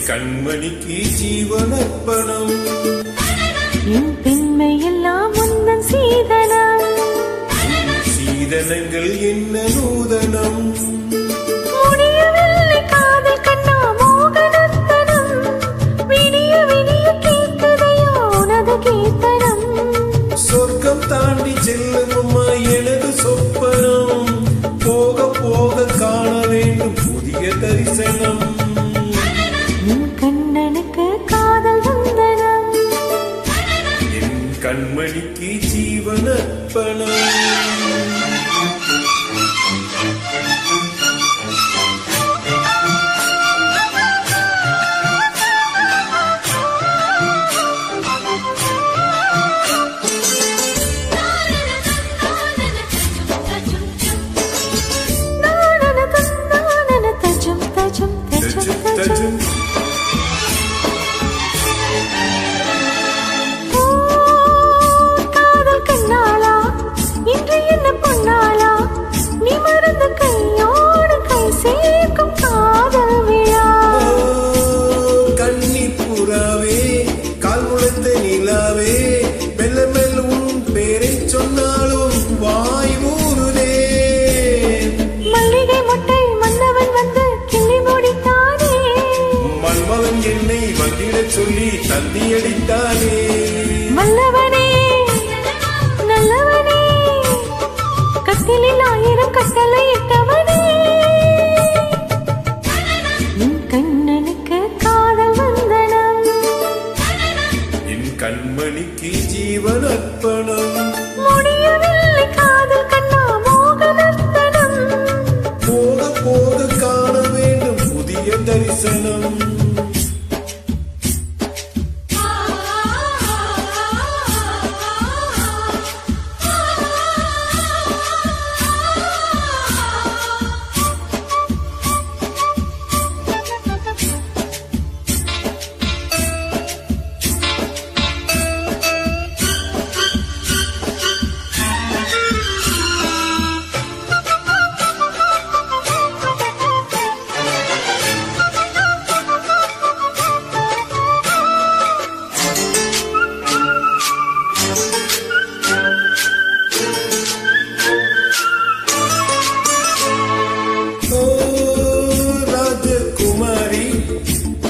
கண்மணிக்கு ஜீவனர்ப்பணம் என் பெண்மை எல்லாம் முந்தன் சீதனம் சீதனங்கள் என்ன நூதனம் முடியவில்லை காதல் கண்ணா மோகனத்தனம் விடிய விடிய கேட்குதையோ உனது கீர்த்தனம் சொர்க்கம் தாண்டி செல்லுமம்மா எனது சொப்பனம் போக போக காண வேண்டும் புதிய தரிசனம் கண்ணனுக்கு காதல் வந்தனம் என் கண்மணிக்கு ஜீவனர்ப்பணம் என்னை வந்திட சொல்லி தந்தியடித்தானே மல்லவனே நல்லவனே கட்டிலில் 1000 கட்டளை இட்டவனே என் கண்ணனுக்கு காதல் வந்தனம் என் கண்மணிக்கு ஜீவனர்ப்பணம் முடியவில்லை காதல் கண்ணா மோகனத்தனம் போக போக காண வேண்டும் புதிய தரிசனம்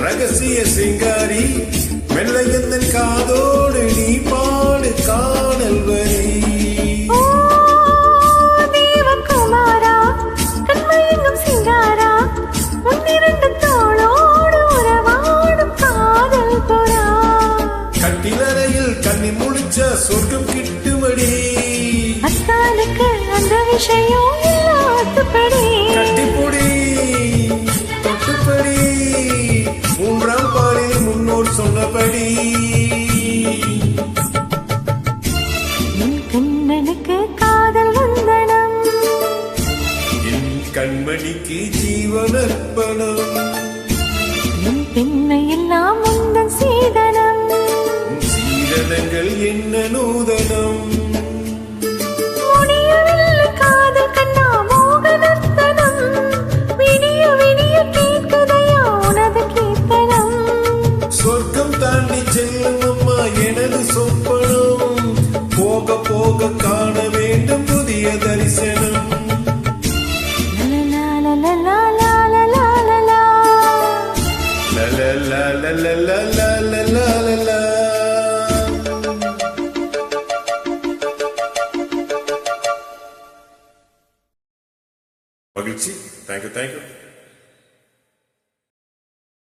ரகசிய சிங்காரி மெல்ல எந்தன் காதோடு நீ பாடு காணல் வரி தேவகுமாரா கண்மயங்கும் சிங்காரா உன்னிரண்டு தோளோடு உறவாடும் காதல் புறா கட்டிலறையில் கண்ணி முடிச்ச சொர்க்கம் கிட்டுமடி அத்தானுக்கு அந்த விஷயம் இல்லாதபடி கட்டிப்பொடி தொட்டுப்படி 3ஆம் பாலில் முன்னோர் சொன்னபடி என் கண்ணனுக்கு காதல் வந்தனம் என் கண்மணிக்கு ஜீவனர்ப்பணம் என் பெண்மை எல்லாம் முந்தன் சீதனம் சீதனங்கள் என்ன நூதனம் முடியவில்லை காதல் கண்ணா மோகனத்தனம் விடிய விடிய கேட்குதையா உனது கீர்த்தனம் சொர்க்கம் தாண்டி செல்லும் அம்மா எனது சொப்பனம் போக போக காண வேண்டும் புதிய தரிசனம் மகிழ்ச்சி. தேங்க்யூ.